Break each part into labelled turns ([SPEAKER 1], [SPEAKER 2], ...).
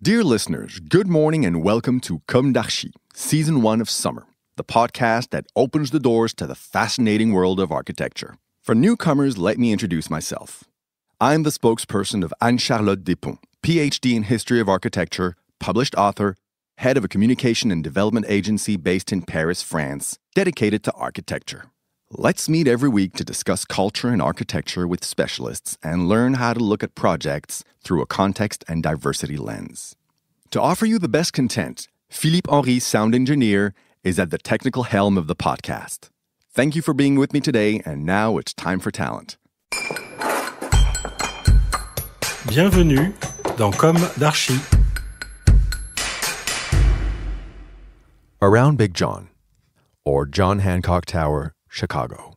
[SPEAKER 1] Dear listeners, good morning and welcome to Comme d'Archi, Season 1 of Summer, the podcast that opens the doors to the fascinating world of architecture. For newcomers, let me introduce myself. I'm the spokesperson of Anne-Charlotte Despons, PhD in History of Architecture, published author, head of a communication and development agency based in Paris, France, dedicated to architecture. Let's meet every week to discuss culture and architecture with specialists and learn how to look at projects through a context and diversity lens. To offer you the best content, Philippe Henry, sound engineer, is at the technical helm of the podcast. Thank you for being with me today, and now it's time for talent.
[SPEAKER 2] Bienvenue dans Comme d'Archi.
[SPEAKER 1] Around Big John, or John Hancock Tower, Chicago.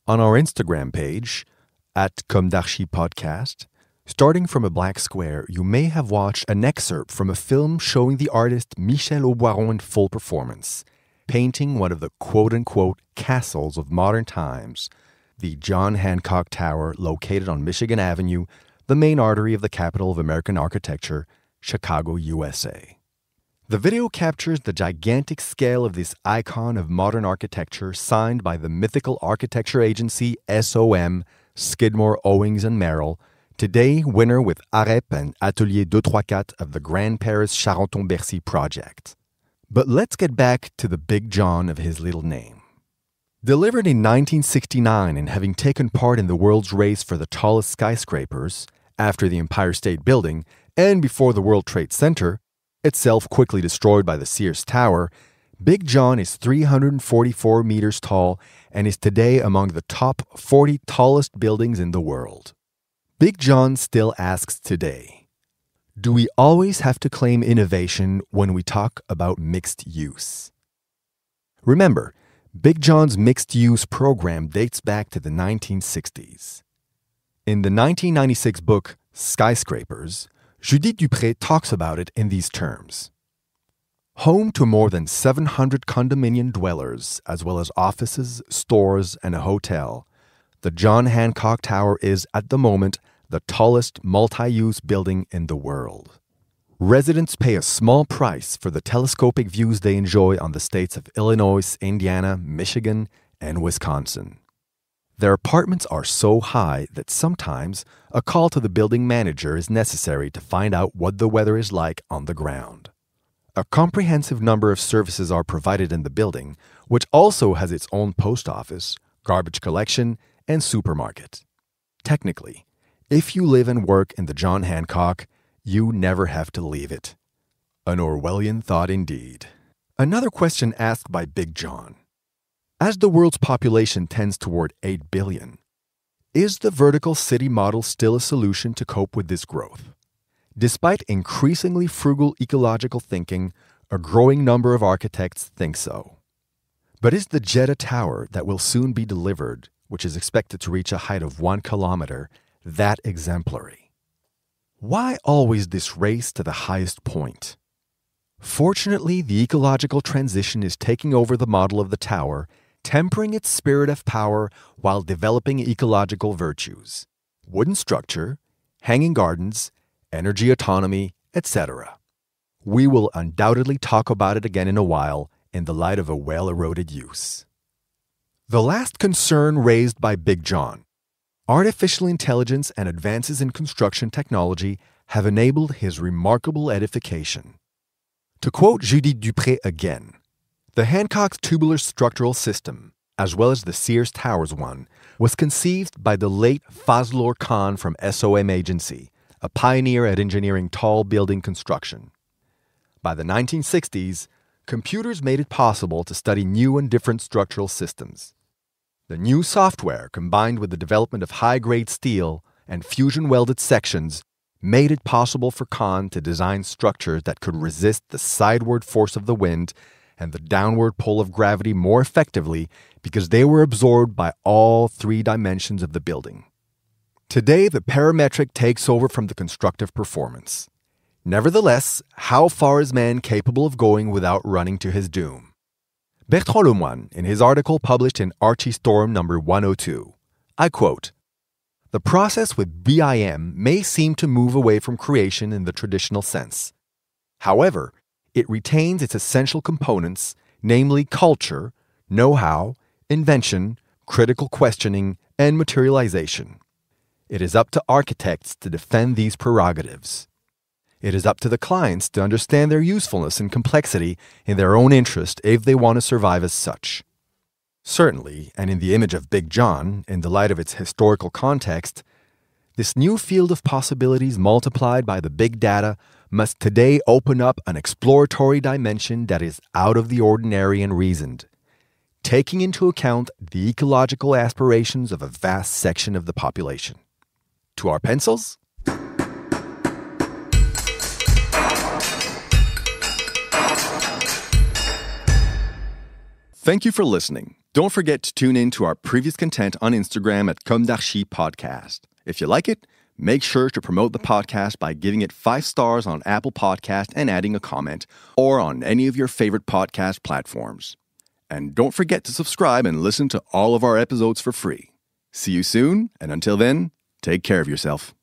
[SPEAKER 1] On our Instagram page, at Comme d'Archi Podcast, starting from a black square, you may have watched an excerpt from a film showing the artist Michel Auboiron in full performance, painting one of the quote-unquote castles of modern times, the John Hancock Tower located on Michigan Avenue, the main artery of the capital of American architecture, Chicago, USA. The video captures the gigantic scale of this icon of modern architecture signed by the mythical architecture agency SOM, Skidmore, Owings & Merrill, today winner with AREP and Atelier 234 of the Grand Paris Charenton-Bercy project. But let's get back to the Big John of his little name. Delivered in 1969 and having taken part in the world's race for the tallest skyscrapers, after the Empire State Building and before the World Trade Center, itself quickly destroyed by the Sears Tower, Big John is 344 meters tall and is today among the top 40 tallest buildings in the world. Big John still asks today, do we always have to claim innovation when we talk about mixed use? Remember, Big John's mixed-use program dates back to the 1960s. In the 1996 book, Skyscrapers, Judith Dupré talks about it in these terms. Home to more than 700 condominium dwellers, as well as offices, stores, and a hotel, the John Hancock Tower is, at the moment, the tallest multi-use building in the world. Residents pay a small price for the telescopic views they enjoy on the states of Illinois, Indiana, Michigan, and Wisconsin. Their apartments are so high that sometimes a call to the building manager is necessary to find out what the weather is like on the ground. A comprehensive number of services are provided in the building, which also has its own post office, garbage collection, and supermarket. Technically, if you live and work in the John Hancock, you never have to leave it. An Orwellian thought indeed. Another question asked by Big John. As the world's population tends toward 8 billion, is the vertical city model still a solution to cope with this growth? Despite increasingly frugal ecological thinking, a growing number of architects think so. But is the Jeddah Tower that will soon be delivered, which is expected to reach a height of 1 kilometer, that exemplary? Why always this race to the highest point? Fortunately, the ecological transition is taking over the model of the tower, tempering its spirit of power while developing ecological virtues, wooden structure, hanging gardens, energy autonomy, etc. We will undoubtedly talk about it again in a while in the light of a well-eroded use. The last concern raised by Big John, artificial intelligence and advances in construction technology have enabled his remarkable edification. To quote Judith Dupré again, the Hancock's tubular structural system, as well as the Sears Towers one, was conceived by the late Fazlur Khan from SOM Agency, a pioneer at engineering tall building construction. By the 1960s, computers made it possible to study new and different structural systems. The new software, combined with the development of high-grade steel and fusion-welded sections, made it possible for Khan to design structures that could resist the sideward force of the wind and the downward pull of gravity more effectively because they were absorbed by all 3 dimensions of the building. Today, the parametric takes over from the constructive performance. Nevertheless, how far is man capable of going without running to his doom? Bertrand Lemoine, in his article published in Archistorm number 102, I quote, "The process with BIM may seem to move away from creation in the traditional sense. However, it retains its essential components, namely culture, know-how, invention, critical questioning, and materialization. It is up to architects to defend these prerogatives. It is up to the clients to understand their usefulness and complexity in their own interest if they want to survive as such. Certainly, and in the image of Big John, in the light of its historical context, this new field of possibilities multiplied by the big data must today open up an exploratory dimension that is out of the ordinary and reasoned, taking into account the ecological aspirations of a vast section of the population. To our pencils? Thank you for listening. Don't forget to tune in to our previous content on Instagram at Comme d'Archi Podcast. If you like it, make sure to promote the podcast by giving it 5 stars on Apple Podcast and adding a comment, or on any of your favorite podcast platforms. And don't forget to subscribe and listen to all of our episodes for free. See you soon, and until then, take care of yourself.